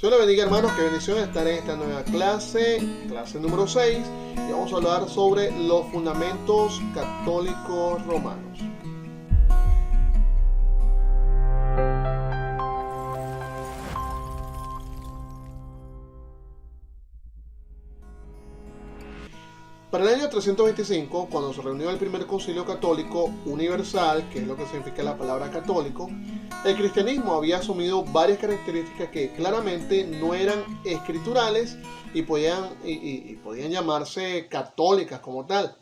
Dios les bendiga, hermanos, qué bendición estar en esta nueva clase número 6, y vamos a hablar sobre los fundamentos católicos romanos. Para el año 325, cuando se reunió el primer concilio católico universal, que es lo que significa la palabra católico, el cristianismo había asumido varias características que claramente no eran escriturales y podían llamarse católicas como tal.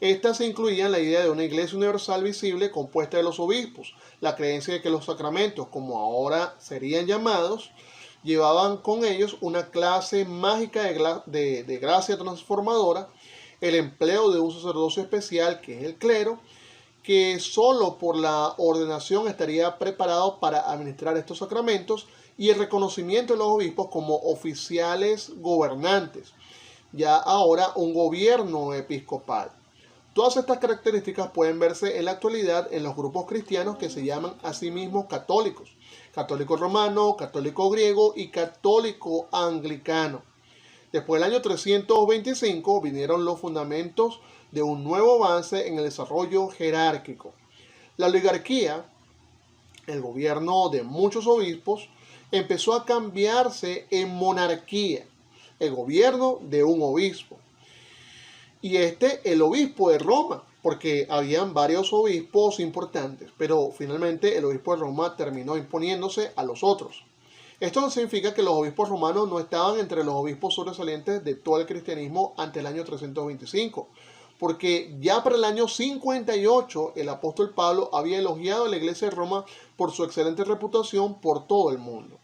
Estas incluían la idea de una iglesia universal visible compuesta de los obispos, la creencia de que los sacramentos, como ahora serían llamados, llevaban con ellos una clase mágica de gracia transformadora, el empleo de un sacerdocio especial que es el clero, que solo por la ordenación estaría preparado para administrar estos sacramentos, y el reconocimiento de los obispos como oficiales gobernantes, ya ahora un gobierno episcopal. Todas estas características pueden verse en la actualidad en los grupos cristianos que se llaman a sí mismos católicos: católico romano, católico griego y católico anglicano. Después del año 325 vinieron los fundamentos de un nuevo avance en el desarrollo jerárquico. La oligarquía, el gobierno de muchos obispos, empezó a cambiarse en monarquía, el gobierno de un obispo. Y el obispo de Roma, porque habían varios obispos importantes, pero finalmente el obispo de Roma terminó imponiéndose a los otros. Esto significa que los obispos romanos no estaban entre los obispos sobresalientes de todo el cristianismo ante el año 325, porque ya para el año 58 el apóstol Pablo había elogiado a la iglesia de Roma por su excelente reputación por todo el mundo.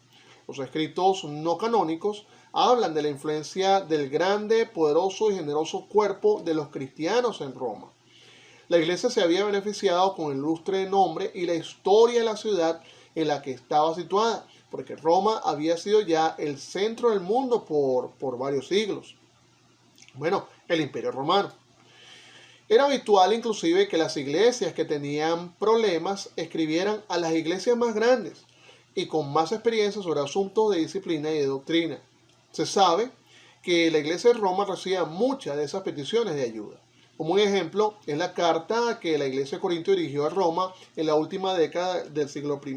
Los escritos no canónicos hablan de la influencia del grande, poderoso y generoso cuerpo de los cristianos en Roma. La iglesia se había beneficiado con el ilustre nombre y la historia de la ciudad en la que estaba situada, porque Roma había sido ya el centro del mundo por varios siglos. Bueno, el Imperio Romano. Era habitual inclusive que las iglesias que tenían problemas escribieran a las iglesias más grandes y con más experiencia sobre asuntos de disciplina y de doctrina. Se sabe que la iglesia de Roma recibía muchas de esas peticiones de ayuda. Como un ejemplo es la carta que la iglesia de Corinto dirigió a Roma en la última década del siglo I.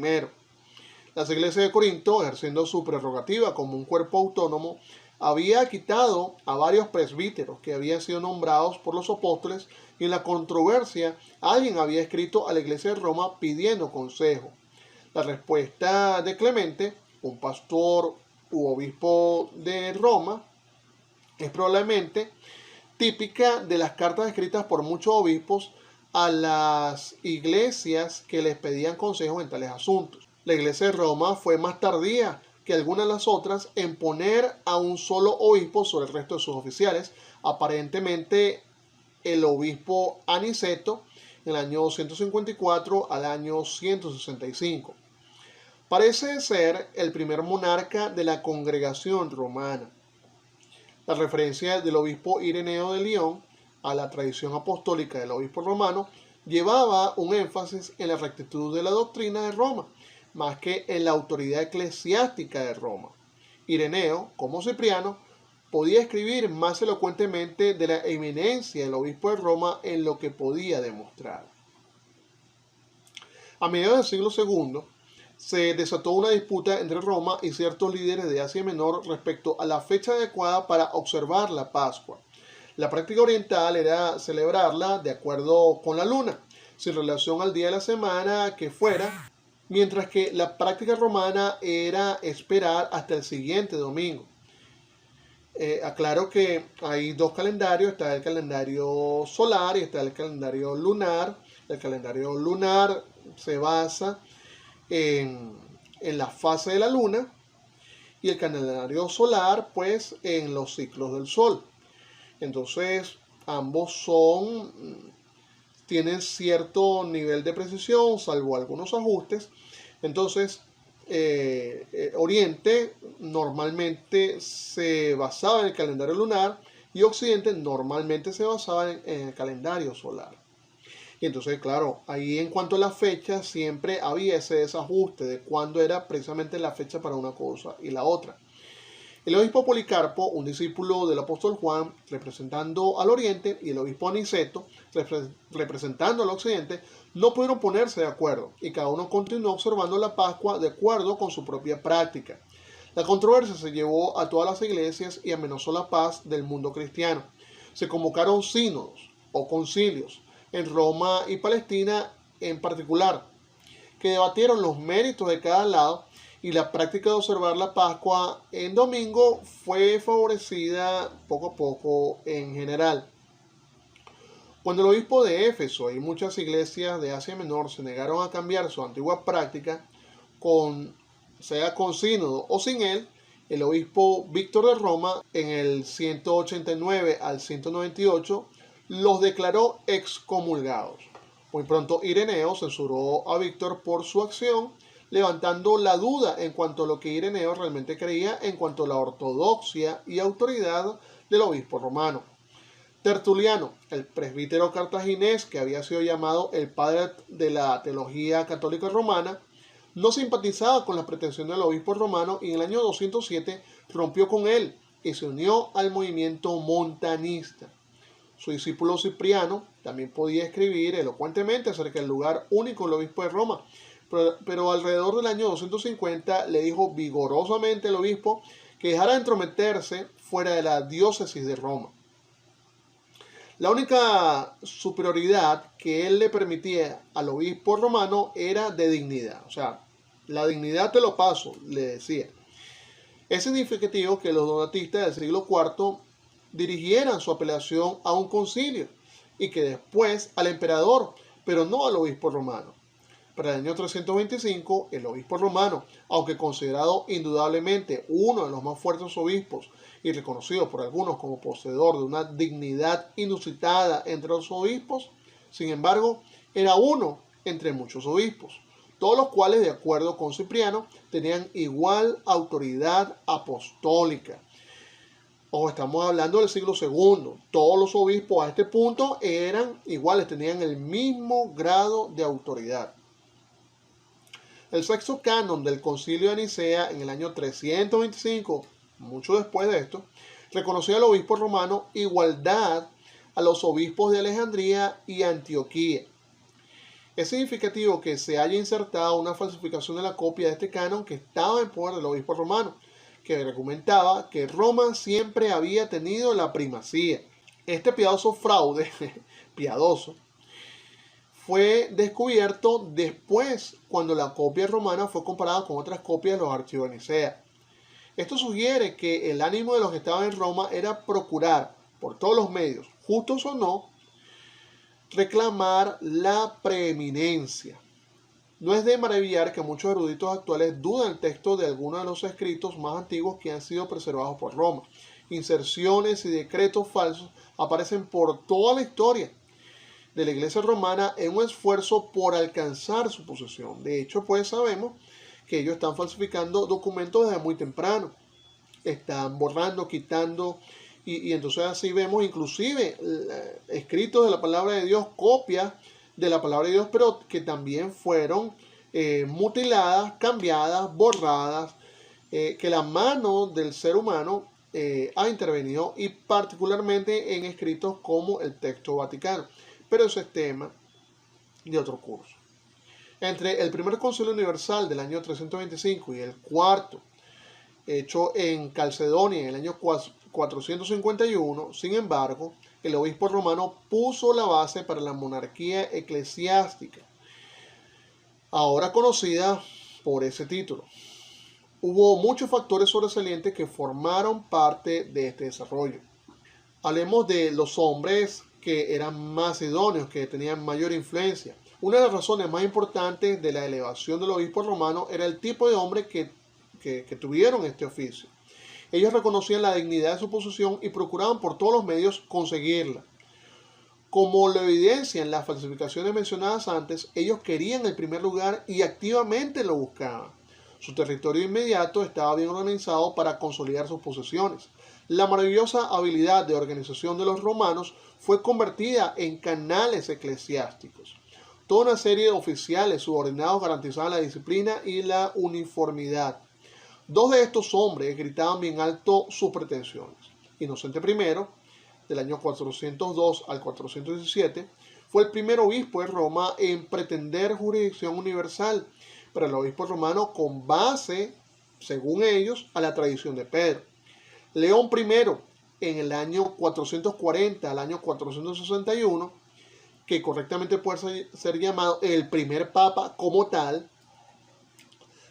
La iglesia de Corinto, ejerciendo su prerrogativa como un cuerpo autónomo, había quitado a varios presbíteros que habían sido nombrados por los apóstoles, y en la controversia alguien había escrito a la iglesia de Roma pidiendo consejo. La respuesta de Clemente, un pastor u obispo de Roma, es probablemente típica de las cartas escritas por muchos obispos a las iglesias que les pedían consejos en tales asuntos. La iglesia de Roma fue más tardía que algunas de las otras en poner a un solo obispo sobre el resto de sus oficiales. Aparentemente el obispo Aniceto en el año 154 al año 165. Parece ser el primer monarca de la congregación romana. La referencia del obispo Ireneo de León a la tradición apostólica del obispo romano llevaba un énfasis en la rectitud de la doctrina de Roma, más que en la autoridad eclesiástica de Roma. Ireneo, como Cipriano, podía escribir más elocuentemente de la eminencia del obispo de Roma en lo que podía demostrar. A mediados del siglo II, se desató una disputa entre Roma y ciertos líderes de Asia Menor respecto a la fecha adecuada para observar la Pascua. La práctica oriental era celebrarla de acuerdo con la luna, sin relación al día de la semana que fuera, mientras que la práctica romana era esperar hasta el siguiente domingo. Aclaro que hay dos calendarios: está el calendario solar y está el calendario lunar. El calendario lunar se basa en la fase de la luna, y el calendario solar pues en los ciclos del sol. Entonces ambos tienen cierto nivel de precisión, salvo algunos ajustes. Entonces Oriente normalmente se basaba en el calendario lunar y Occidente normalmente se basaba en el calendario solar. Y entonces, claro, ahí en cuanto a la fecha, siempre había ese desajuste de cuándo era precisamente la fecha para una cosa y la otra. El obispo Policarpo, un discípulo del apóstol Juan, representando al oriente, y el obispo Aniceto, representando al occidente, no pudieron ponerse de acuerdo, y cada uno continuó observando la Pascua de acuerdo con su propia práctica. La controversia se llevó a todas las iglesias y amenazó la paz del mundo cristiano. Se convocaron sínodos o concilios en Roma y Palestina en particular, que debatieron los méritos de cada lado, y la práctica de observar la Pascua en domingo fue favorecida poco a poco en general. Cuando el obispo de Éfeso y muchas iglesias de Asia Menor se negaron a cambiar su antigua práctica, sea con sínodo o sin él, el obispo Víctor de Roma en el 189 al 198 los declaró excomulgados. Muy pronto Ireneo censuró a Víctor por su acción, levantando la duda en cuanto a lo que Ireneo realmente creía en cuanto a la ortodoxia y autoridad del obispo romano. Tertuliano, el presbítero cartaginés que había sido llamado el padre de la teología católica romana, no simpatizaba con las pretensiones del obispo romano y en el año 207 rompió con él y se unió al movimiento montanista. Su discípulo Cipriano también podía escribir elocuentemente acerca del lugar único del obispo de Roma, pero alrededor del año 250 le dijo vigorosamente al obispo que dejara de entrometerse fuera de la diócesis de Roma. La única superioridad que él le permitía al obispo romano era de dignidad. O sea, la dignidad te lo paso, le decía. Es significativo que los donatistas del siglo IV dirigieran su apelación a un concilio y que después al emperador, pero no al obispo romano. Para el año 325, el obispo romano, aunque considerado indudablemente uno de los más fuertes obispos y reconocido por algunos como poseedor de una dignidad inusitada entre los obispos, sin embargo, era uno entre muchos obispos, todos los cuales, de acuerdo con Cipriano, tenían igual autoridad apostólica. Ojo, estamos hablando del siglo II. Todos los obispos a este punto eran iguales, tenían el mismo grado de autoridad. El sexto canon del Concilio de Nicea en el año 325, mucho después de esto, reconoció al obispo romano igualdad a los obispos de Alejandría y Antioquía. Es significativo que se haya insertado una falsificación de la copia de este canon que estaba en poder del obispo romano, que argumentaba que Roma siempre había tenido la primacía. Este piadoso fraude, fue descubierto después cuando la copia romana fue comparada con otras copias de los archivos de Nicea. Esto sugiere que el ánimo de los que estaban en Roma era procurar, por todos los medios, justos o no, reclamar la preeminencia. No es de maravillar que muchos eruditos actuales dudan el texto de algunos de los escritos más antiguos que han sido preservados por Roma. Inserciones y decretos falsos aparecen por toda la historia de la iglesia romana en un esfuerzo por alcanzar su posesión. De hecho, pues sabemos que ellos están falsificando documentos desde muy temprano. Están borrando, quitando, y entonces así vemos inclusive escritos de la palabra de Dios, copias de la palabra de Dios, pero que también fueron mutiladas, cambiadas, borradas, que la mano del ser humano ha intervenido, y particularmente en escritos como el Texto Vaticano. Pero ese es tema de otro curso. Entre el primer concilio universal del año 325 y el cuarto, hecho en Calcedonia en el año 451, sin embargo, el obispo romano puso la base para la monarquía eclesiástica, ahora conocida por ese título. Hubo muchos factores sobresalientes que formaron parte de este desarrollo. Hablemos de los hombres que eran más idóneos, que tenían mayor influencia. Una de las razones más importantes de la elevación del obispo romano era el tipo de hombre que tuvieron este oficio. Ellos reconocían la dignidad de su posición y procuraban por todos los medios conseguirla. Como lo evidencian las falsificaciones mencionadas antes, ellos querían el primer lugar y activamente lo buscaban. Su territorio inmediato estaba bien organizado para consolidar sus posesiones. La maravillosa habilidad de organización de los romanos fue convertida en canales eclesiásticos. Toda una serie de oficiales subordinados garantizaban la disciplina y la uniformidad. Dos de estos hombres gritaban bien alto sus pretensiones. Inocente I, del año 402 al 417, fue el primer obispo de Roma en pretender jurisdicción universal para el obispo romano con base, según ellos, a la tradición de Pedro. León I, en el año 440 al año 461, que correctamente puede ser llamado el primer papa como tal,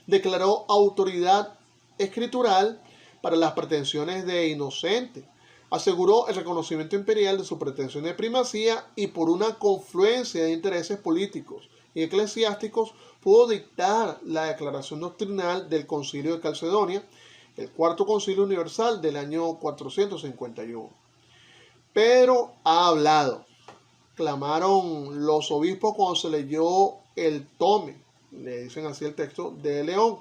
declaró autoridad escritural para las pretensiones de Inocente. Aseguró el reconocimiento imperial de su pretensión de primacía y por una confluencia de intereses políticos y eclesiásticos pudo dictar la declaración doctrinal del Concilio de Calcedonia, el Cuarto Concilio Universal del año 451. Pedro ha hablado, clamaron los obispos cuando se leyó el tome, le dicen así el texto, de León,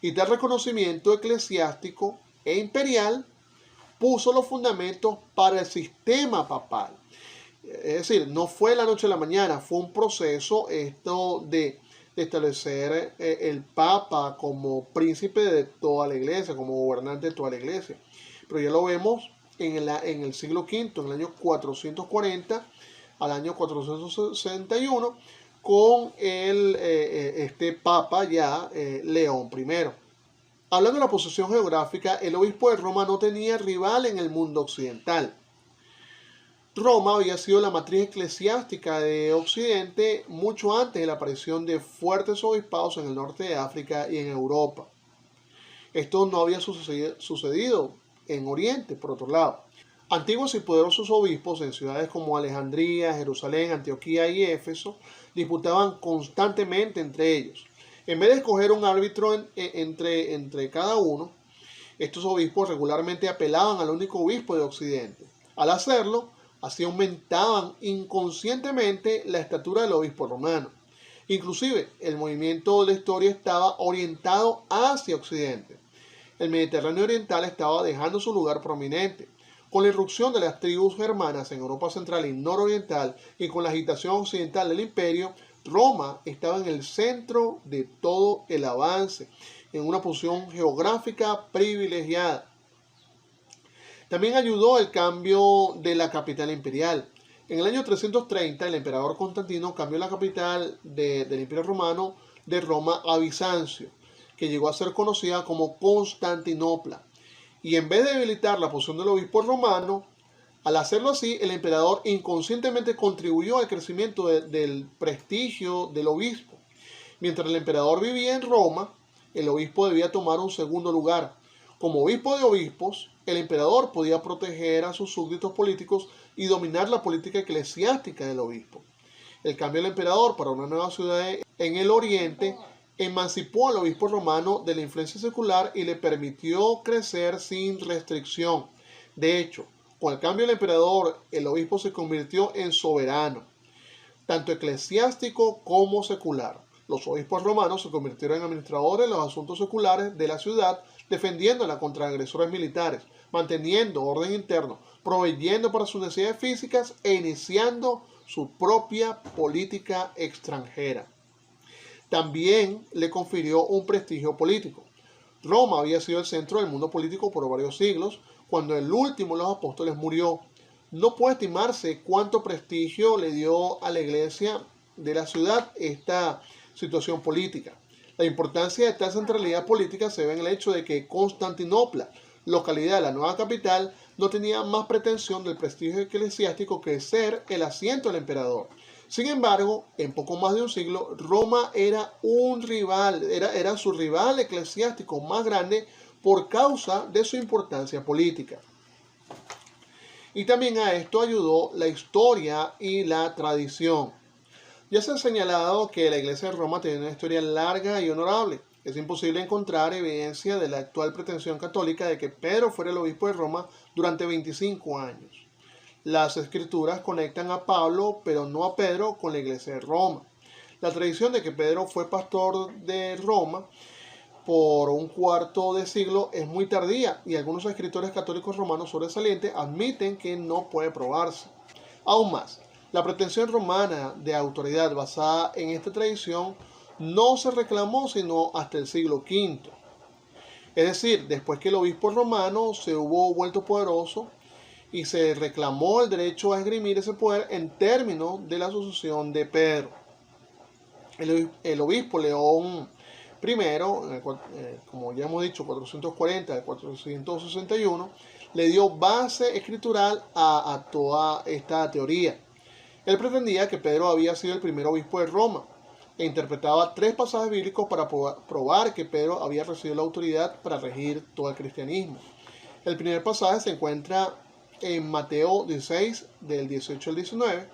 y tal reconocimiento eclesiástico e imperial puso los fundamentos para el sistema papal. Es decir, no fue la noche a la mañana, fue un proceso esto de establecer el papa como príncipe de toda la iglesia, como gobernante de toda la iglesia. Pero ya lo vemos en el siglo V, en el año 440 al año 461, con este papa ya, León I. Hablando de la posición geográfica, el obispo de Roma no tenía rival en el mundo occidental. Roma había sido la matriz eclesiástica de Occidente mucho antes de la aparición de fuertes obispados en el norte de África y en Europa. Esto no había sucedido en Oriente, por otro lado. Antiguos y poderosos obispos en ciudades como Alejandría, Jerusalén, Antioquía y Éfeso disputaban constantemente entre ellos. En vez de escoger un árbitro entre cada uno, estos obispos regularmente apelaban al único obispo de Occidente. Al hacerlo, así aumentaban inconscientemente la estatura del obispo romano. Inclusive, el movimiento de la historia estaba orientado hacia Occidente. El Mediterráneo oriental estaba dejando su lugar prominente. Con la irrupción de las tribus germanas en Europa central y nororiental y con la agitación occidental del imperio, Roma estaba en el centro de todo el avance, en una posición geográfica privilegiada. También ayudó el cambio de la capital imperial. En el año 330, el emperador Constantino cambió la capital del Imperio Romano de Roma a Bizancio, que llegó a ser conocida como Constantinopla. Y en vez de debilitar la posición del obispo romano, al hacerlo así, el emperador inconscientemente contribuyó al crecimiento del prestigio del obispo. Mientras el emperador vivía en Roma, el obispo debía tomar un segundo lugar. Como obispo de obispos, el emperador podía proteger a sus súbditos políticos y dominar la política eclesiástica del obispo. El cambio del emperador para una nueva ciudad en el oriente emancipó al obispo romano de la influencia secular y le permitió crecer sin restricción. De hecho, con el cambio del emperador, el obispo se convirtió en soberano, tanto eclesiástico como secular. Los obispos romanos se convirtieron en administradores de los asuntos seculares de la ciudad, defendiéndola contra agresores militares, manteniendo orden interno, proveyendo para sus necesidades físicas e iniciando su propia política extranjera. También le confirió un prestigio político. Roma había sido el centro del mundo político por varios siglos. Cuando el último de los apóstoles murió, no puede estimarse cuánto prestigio le dio a la iglesia de la ciudad esta situación política. La importancia de esta centralidad política se ve en el hecho de que Constantinopla, localidad de la nueva capital, no tenía más pretensión del prestigio eclesiástico que ser el asiento del emperador. Sin embargo, en poco más de un siglo, Roma era era su rival eclesiástico más grande por causa de su importancia política. Y también a esto ayudó la historia y la tradición. Ya se ha señalado que la Iglesia de Roma tiene una historia larga y honorable. Es imposible encontrar evidencia de la actual pretensión católica de que Pedro fuera el obispo de Roma durante 25 años. Las escrituras conectan a Pablo, pero no a Pedro, con la Iglesia de Roma. La tradición de que Pedro fue pastor de Roma por un cuarto de siglo es muy tardía y algunos escritores católicos romanos sobresalientes admiten que no puede probarse. Aún más, la pretensión romana de autoridad basada en esta tradición no se reclamó sino hasta el siglo V. Es decir, después que el obispo romano se hubo vuelto poderoso y se reclamó el derecho a esgrimir ese poder en términos de la sucesión de Pedro. El obispo León I, como ya hemos dicho, 440 al 461, le dio base escritural a toda esta teoría. Él pretendía que Pedro había sido el primer obispo de Roma e interpretaba 3 pasajes bíblicos para probar que Pedro había recibido la autoridad para regir todo el cristianismo. El primer pasaje se encuentra en Mateo 16, del 18 al 19,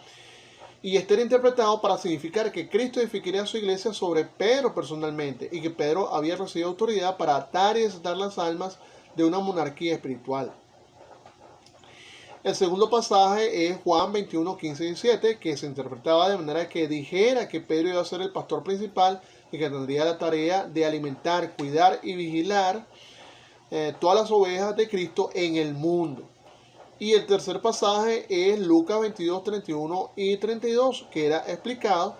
y este era interpretado para significar que Cristo edificaría su iglesia sobre Pedro personalmente y que Pedro había recibido autoridad para atar y desatar las almas de una monarquía espiritual. El segundo pasaje es Juan 21, 15 y 17, que se interpretaba de manera que dijera que Pedro iba a ser el pastor principal y que tendría la tarea de alimentar, cuidar y vigilar todas las ovejas de Cristo en el mundo. Y el tercer pasaje es Lucas 22, 31 y 32, que era explicado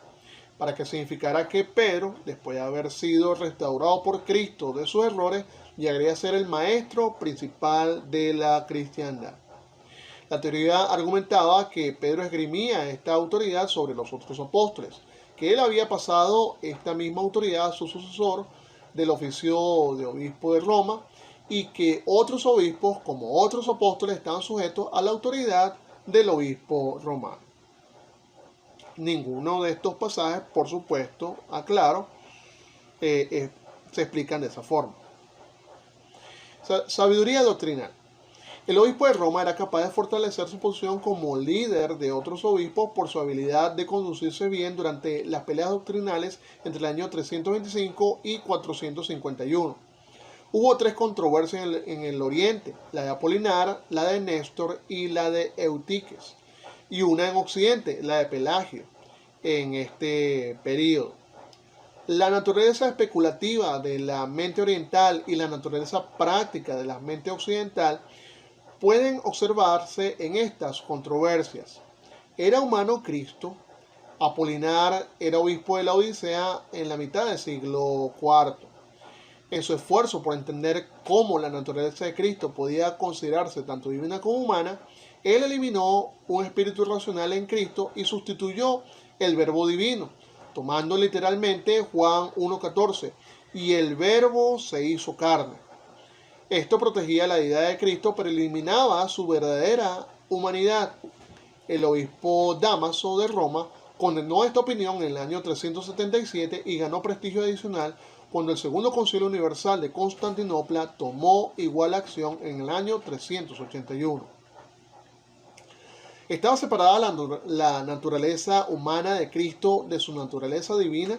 para que significara que Pedro, después de haber sido restaurado por Cristo de sus errores, llegaría a ser el maestro principal de la cristiandad. La teoría argumentaba que Pedro esgrimía esta autoridad sobre los otros apóstoles, que él había pasado esta misma autoridad a su sucesor del oficio de obispo de Roma y que otros obispos, como otros apóstoles, estaban sujetos a la autoridad del obispo romano. Ninguno de estos pasajes, por supuesto, aclaro, se explican de esa forma. Sabiduría doctrinal. El obispo de Roma era capaz de fortalecer su posición como líder de otros obispos por su habilidad de conducirse bien durante las peleas doctrinales entre el año 325 y 451. Hubo 3 controversias en el oriente, la de Apolinar, la de Néstor y la de Eutiques, y una en occidente, la de Pelagio, en este periodo. La naturaleza especulativa de la mente oriental y la naturaleza práctica de la mente occidental pueden observarse en estas controversias. ¿Era humano Cristo? Apolinar era obispo de la Odisea en la mitad del siglo IV. En su esfuerzo por entender cómo la naturaleza de Cristo podía considerarse tanto divina como humana, él eliminó un espíritu irracional en Cristo y sustituyó el verbo divino, tomando literalmente Juan 1:14, y el verbo se hizo carne. Esto protegía la deidad de Cristo, pero eliminaba su verdadera humanidad. El obispo Dámaso de Roma condenó esta opinión en el año 377 y ganó prestigio adicional cuando el Segundo Concilio Universal de Constantinopla tomó igual acción en el año 381. ¿Estaba separada la naturaleza humana de Cristo de su naturaleza divina?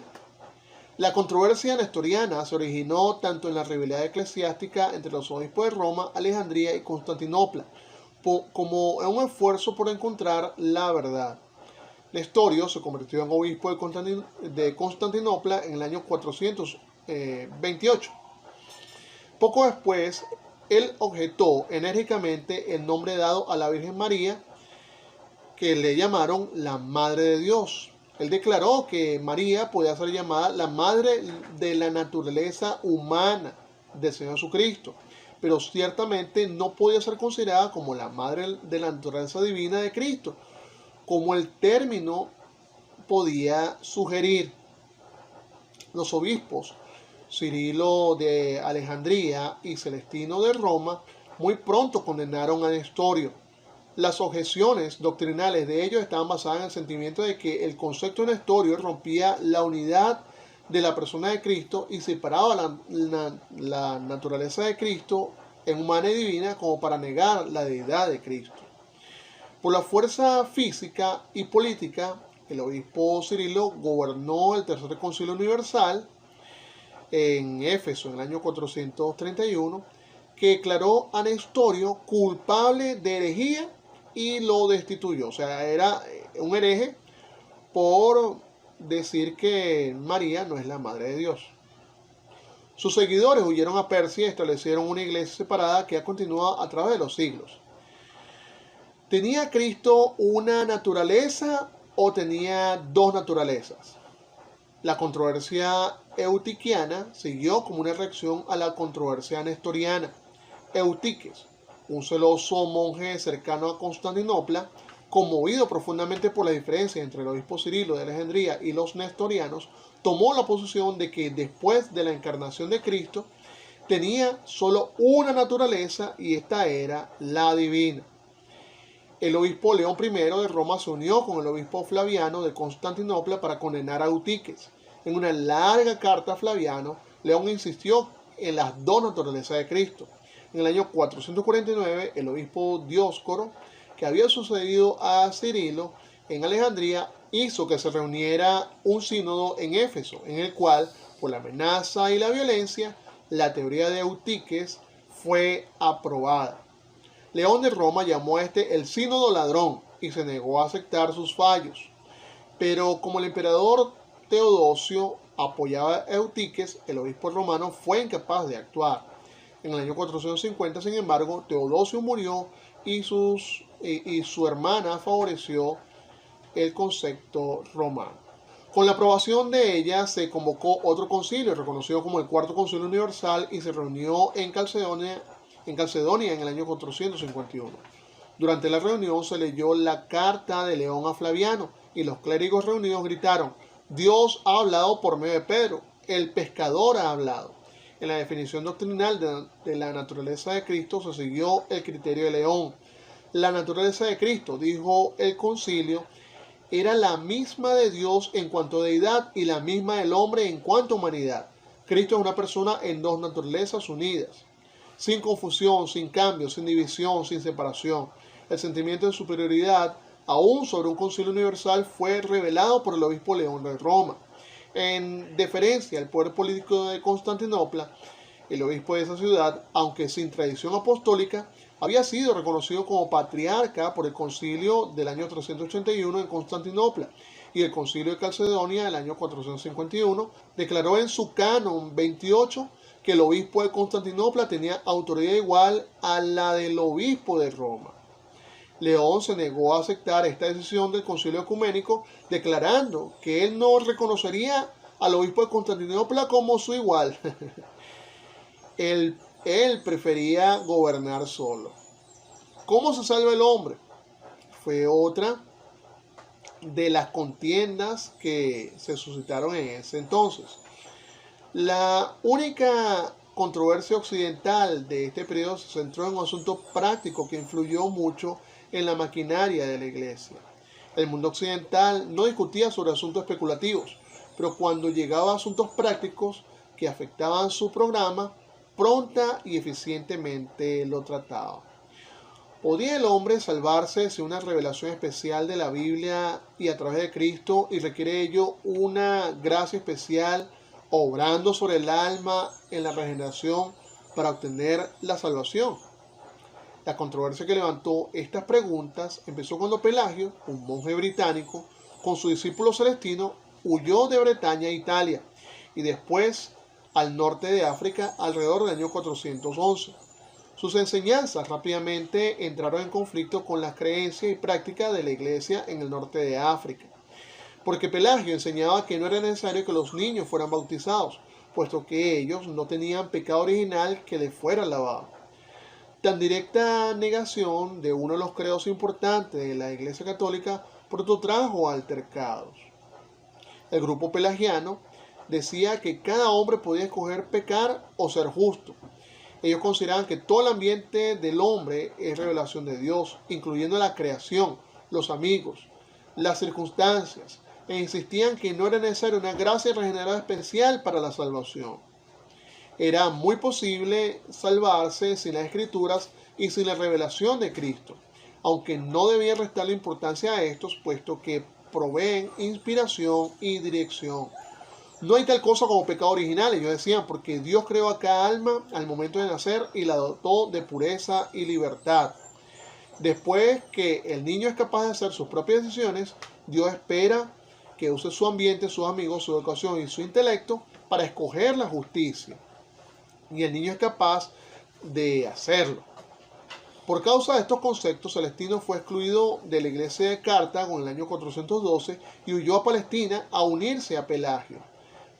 La controversia nestoriana se originó tanto en la rivalidad eclesiástica entre los obispos de Roma, Alejandría y Constantinopla, como en un esfuerzo por encontrar la verdad. Nestorio se convirtió en obispo de Constantinopla en el año 428. Poco después, él objetó enérgicamente el nombre dado a la Virgen María, que le llamaron la Madre de Dios. Él declaró que María podía ser llamada la madre de la naturaleza humana del Señor Jesucristo, pero ciertamente no podía ser considerada como la madre de la naturaleza divina de Cristo, como el término podía sugerir. Los obispos Cirilo de Alejandría y Celestino de Roma muy pronto condenaron a Nestorio. Las objeciones doctrinales de ellos estaban basadas en el sentimiento de que el concepto de Nestorio rompía la unidad de la persona de Cristo y separaba la naturaleza de Cristo en humana y divina como para negar la deidad de Cristo. Por la fuerza física y política, el obispo Cirilo gobernó el Tercer Concilio Universal en Éfeso en el año 431, que declaró a Nestorio culpable de herejía y lo destituyó. O sea, era un hereje por decir que María no es la madre de Dios. Sus seguidores huyeron a Persia y establecieron una iglesia separada que ha continuado a través de los siglos. ¿Tenía Cristo una naturaleza o tenía dos naturalezas? La controversia eutiquiana siguió como una reacción a la controversia nestoriana. Eutiques, un celoso monje cercano a Constantinopla, conmovido profundamente por la diferencia entre el obispo Cirilo de Alejandría y los nestorianos, tomó la posición de que después de la encarnación de Cristo tenía solo una naturaleza y esta era la divina. El obispo León I de Roma se unió con el obispo Flaviano de Constantinopla para condenar a Eutiques. En una larga carta a Flaviano, León insistió en las dos naturalezas de Cristo. En el año 449, el obispo Dioscoro, que había sucedido a Cirilo en Alejandría, hizo que se reuniera un sínodo en Éfeso, en el cual, por la amenaza y la violencia, la teoría de Eutiques fue aprobada. León de Roma llamó a este el sínodo ladrón y se negó a aceptar sus fallos. Pero como el emperador Teodosio apoyaba a Eutiques, el obispo romano fue incapaz de actuar. En el año 450, sin embargo, Teodosio murió y su hermana favoreció el concepto romano. Con la aprobación de ella se convocó otro concilio, reconocido como el Cuarto Concilio Universal, y se reunió en Calcedonia en el año 451. Durante la reunión se leyó la carta de León a Flaviano y los clérigos reunidos gritaron: Dios ha hablado por medio de Pedro, el pescador ha hablado. En la definición doctrinal de la naturaleza de Cristo se siguió el criterio de León. La naturaleza de Cristo, dijo el concilio, era la misma de Dios en cuanto a deidad y la misma del hombre en cuanto a humanidad. Cristo es una persona en dos naturalezas unidas, sin confusión, sin cambio, sin división, sin separación. El sentimiento de superioridad, aún sobre un concilio universal, fue revelado por el obispo León de Roma. En deferencia al poder político de Constantinopla, el obispo de esa ciudad, aunque sin tradición apostólica, había sido reconocido como patriarca por el concilio del año 381 en Constantinopla, y el concilio de Calcedonia del año 451 declaró en su canon 28 que el obispo de Constantinopla tenía autoridad igual a la del obispo de Roma. León se negó a aceptar esta decisión del concilio ecuménico, declarando que él no reconocería al obispo de Constantinopla como su igual. Él prefería gobernar solo. ¿Cómo se salva el hombre? Fue otra de las contiendas que se suscitaron en ese entonces. La única controversia occidental de este periodo se centró en un asunto práctico que influyó mucho en la maquinaria de la iglesia. El mundo occidental no discutía sobre asuntos especulativos, pero cuando llegaba a asuntos prácticos que afectaban su programa, pronta y eficientemente lo trataba. ¿Podía el hombre salvarse sin una revelación especial de la Biblia y a través de Cristo, y requiere ello una gracia especial obrando sobre el alma en la regeneración para obtener la salvación? La controversia que levantó estas preguntas empezó cuando Pelagio, un monje británico, con su discípulo Celestino, huyó de Bretaña a Italia y después al norte de África alrededor del año 411. Sus enseñanzas rápidamente entraron en conflicto con las creencias y prácticas de la iglesia en el norte de África, porque Pelagio enseñaba que no era necesario que los niños fueran bautizados, puesto que ellos no tenían pecado original que les fuera lavado. Tan directa negación de uno de los credos importantes de la Iglesia Católica pronto trajo altercados. El grupo pelagiano decía que cada hombre podía escoger pecar o ser justo. Ellos consideraban que todo el ambiente del hombre es revelación de Dios, incluyendo la creación, los amigos, las circunstancias, e insistían que no era necesaria una gracia regenerada especial para la salvación. Era muy posible salvarse sin las Escrituras y sin la revelación de Cristo, aunque no debía restarle importancia a estos, puesto que proveen inspiración y dirección. No hay tal cosa como pecado original, ellos decían, porque Dios creó a cada alma al momento de nacer y la dotó de pureza y libertad. Después que el niño es capaz de hacer sus propias decisiones, Dios espera que use su ambiente, sus amigos, su educación y su intelecto para escoger la justicia. y el niño es capaz de hacerlo. Por causa de estos conceptos, Celestino fue excluido de la iglesia de Cartago en el año 412 y huyó a Palestina a unirse a Pelagio.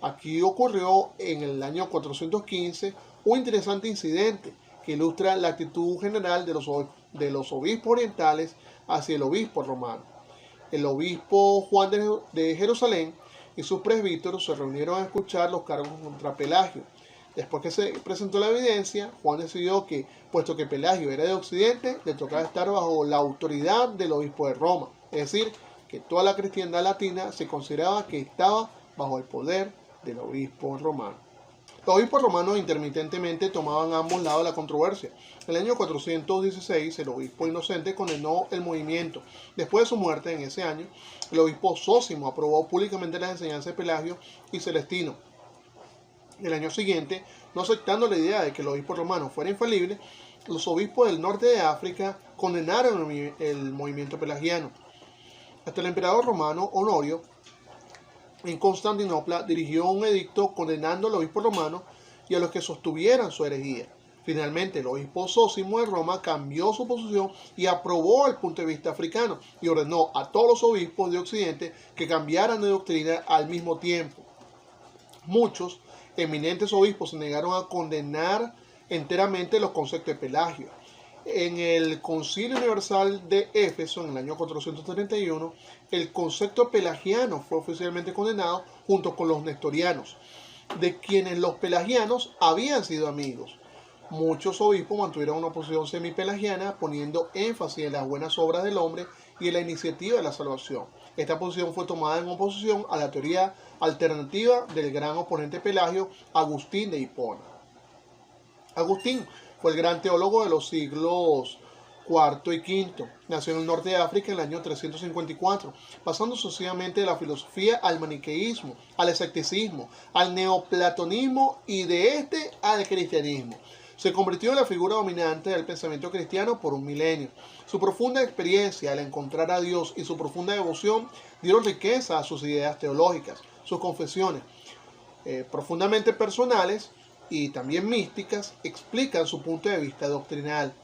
Aquí ocurrió en el año 415 un interesante incidente que ilustra la actitud general de los obispos orientales hacia el obispo romano. El obispo Juan de Jerusalén y sus presbíteros se reunieron a escuchar los cargos contra Pelagio. Después que se presentó la evidencia, Juan decidió que, puesto que Pelagio era de Occidente, le tocaba estar bajo la autoridad del obispo de Roma. Es decir, que toda la cristiandad latina se consideraba que estaba bajo el poder del obispo romano. Los obispos romanos intermitentemente tomaban ambos lados de la controversia. En el año 416, el obispo Inocente condenó el movimiento. Después de su muerte en ese año, el obispo Zósimo aprobó públicamente las enseñanzas de Pelagio y Celestino. El año siguiente, no aceptando la idea de que el obispo romano fuera infalible, los obispos del norte de África condenaron el movimiento pelagiano. Hasta el emperador romano Honorio, en Constantinopla, dirigió un edicto condenando al obispo romano y a los que sostuvieran su herejía. Finalmente, el obispo Zósimo de Roma cambió su posición y aprobó el punto de vista africano y ordenó a todos los obispos de Occidente que cambiaran de doctrina al mismo tiempo. Muchos eminentes obispos se negaron a condenar enteramente los conceptos de Pelagio. En el Concilio Universal de Éfeso, en el año 431, el concepto pelagiano fue oficialmente condenado junto con los nestorianos, de quienes los pelagianos habían sido amigos. Muchos obispos mantuvieron una posición semipelagiana, poniendo énfasis en las buenas obras del hombre y en la iniciativa de la salvación. Esta posición fue tomada en oposición a la teoría alternativa del gran oponente Pelagio, Agustín de Hipona. Agustín fue el gran teólogo de los siglos IV y V. Nació en el norte de África en el año 354, pasando sucesivamente de la filosofía al maniqueísmo, al escepticismo, al neoplatonismo y de este al cristianismo. Se convirtió en la figura dominante del pensamiento cristiano por un milenio. Su profunda experiencia al encontrar a Dios y su profunda devoción dieron riqueza a sus ideas teológicas. Sus confesiones, profundamente personales y también místicas, explican su punto de vista doctrinal.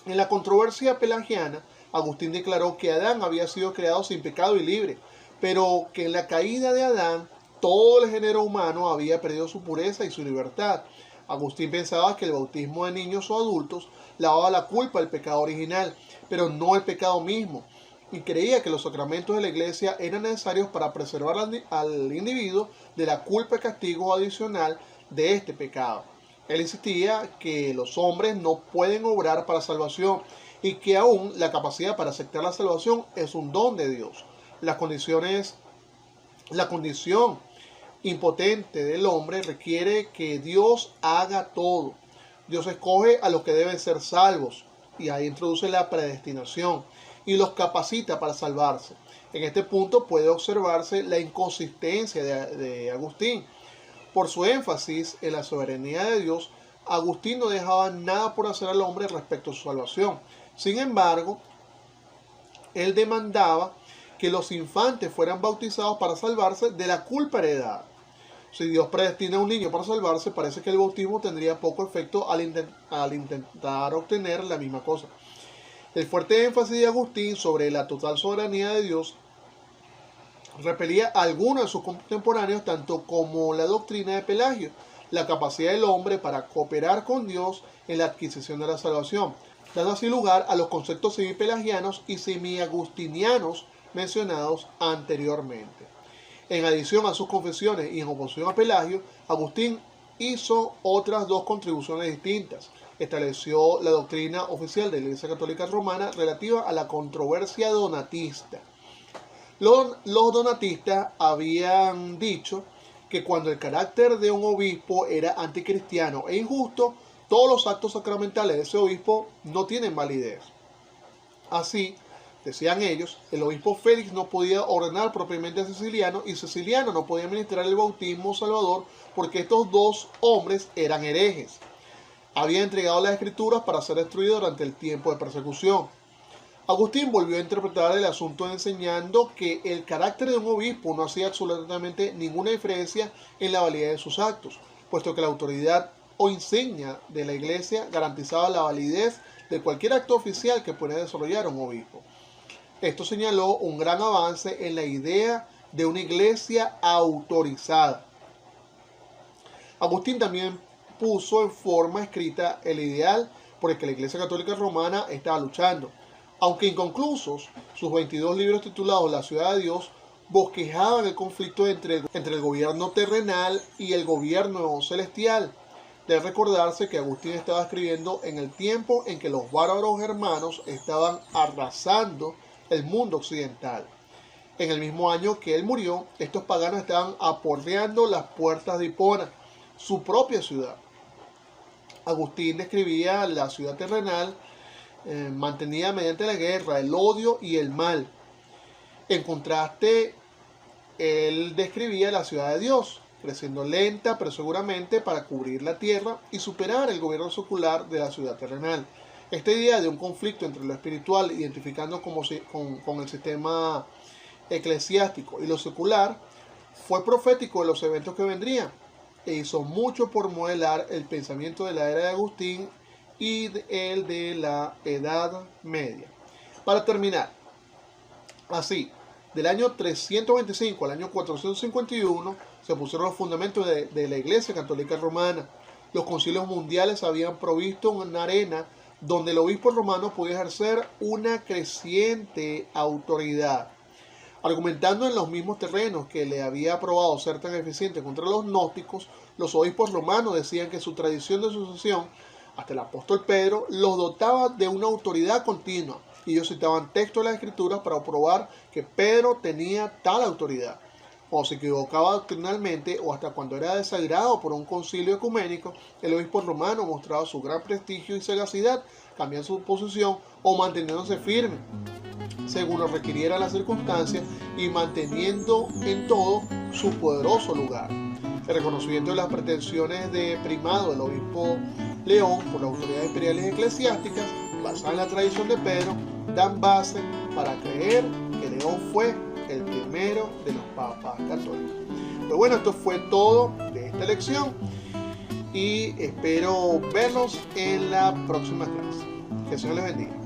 En la controversia pelagiana, Agustín declaró que Adán había sido creado sin pecado y libre, pero que en la caída de Adán todo el género humano había perdido su pureza y su libertad. Agustín pensaba que el bautismo de niños o adultos lavaba la culpa del pecado original, pero no el pecado mismo, y creía que los sacramentos de la iglesia eran necesarios para preservar al individuo de la culpa y castigo adicional de este pecado. Él insistía que los hombres no pueden obrar para salvación y que aún la capacidad para aceptar la salvación es un don de Dios. La condición impotente del hombre requiere que Dios haga todo. Dios escoge a los que deben ser salvos y ahí introduce la predestinación y los capacita para salvarse. En este punto puede observarse la inconsistencia de Agustín. Por su énfasis en la soberanía de Dios, Agustín no dejaba nada por hacer al hombre respecto a su salvación. Sin embargo, él demandaba que los infantes fueran bautizados para salvarse de la culpa heredada. Si Dios predestina a un niño para salvarse, parece que el bautismo tendría poco efecto al intentar obtener la misma cosa. El fuerte énfasis de Agustín sobre la total soberanía de Dios repelía a algunos de sus contemporáneos, tanto como la doctrina de Pelagio, la capacidad del hombre para cooperar con Dios en la adquisición de la salvación, dando así lugar a los conceptos semipelagianos y semiagustinianos mencionados anteriormente. En adición a sus confesiones y en oposición a Pelagio, Agustín hizo otras dos contribuciones distintas. Estableció la doctrina oficial de la Iglesia Católica Romana relativa a la controversia donatista. Los donatistas habían dicho que cuando el carácter de un obispo era anticristiano e injusto, todos los actos sacramentales de ese obispo no tienen validez. Así, decían ellos, el obispo Félix no podía ordenar propiamente a Ceciliano y Ceciliano no podía administrar el bautismo salvador porque estos dos hombres eran herejes. Habían entregado las escrituras para ser destruidos durante el tiempo de persecución. Agustín volvió a interpretar el asunto enseñando que el carácter de un obispo no hacía absolutamente ninguna diferencia en la validez de sus actos. puesto que la autoridad o insignia de la iglesia garantizaba la validez de cualquier acto oficial que pudiera desarrollar un obispo. Esto señaló un gran avance en la idea de una iglesia autorizada. Agustín también puso en forma escrita el ideal por el que la Iglesia Católica Romana estaba luchando. Aunque inconclusos, sus 22 libros titulados La Ciudad de Dios bosquejaban el conflicto entre el gobierno terrenal y el gobierno celestial. Debe recordarse que Agustín estaba escribiendo en el tiempo en que los bárbaros germanos estaban arrasando el mundo occidental. En el mismo año que él murió, estos paganos estaban aporreando las puertas de Hipona, su propia ciudad. Agustín describía la ciudad terrenal mantenida mediante la guerra, el odio y el mal. En contraste, él describía la ciudad de Dios, creciendo lenta pero seguramente para cubrir la tierra y superar el gobierno secular de la ciudad terrenal. Esta idea de un conflicto entre lo espiritual, identificando con el sistema eclesiástico y lo secular, fue profético de los eventos que vendrían e hizo mucho por modelar el pensamiento de la era de Agustín y el de la Edad Media. Para terminar, así, del año 325 al año 451 se pusieron los fundamentos de la Iglesia Católica Romana. Los concilios mundiales habían provisto una arena donde el obispo romano podía ejercer una creciente autoridad. Argumentando en los mismos terrenos que le había probado ser tan eficiente contra los gnósticos, los obispos romanos decían que su tradición de sucesión, hasta el apóstol Pedro, los dotaba de una autoridad continua. Y ellos citaban textos de las Escrituras para probar que Pedro tenía tal autoridad. O se equivocaba doctrinalmente, o hasta cuando era desagrado por un concilio ecuménico, el obispo romano mostraba su gran prestigio y sagacidad, cambiando su posición o manteniéndose firme, según lo requiriera las circunstancias, y manteniendo en todo su poderoso lugar. El reconocimiento de las pretensiones de primado del obispo León por las autoridades imperiales y eclesiásticas, basadas en la tradición de Pedro, dan base para creer que León fue el primero de los papas católicos. Pero bueno, esto fue todo de esta lección y espero verlos en la próxima clase. Que el Señor les bendiga.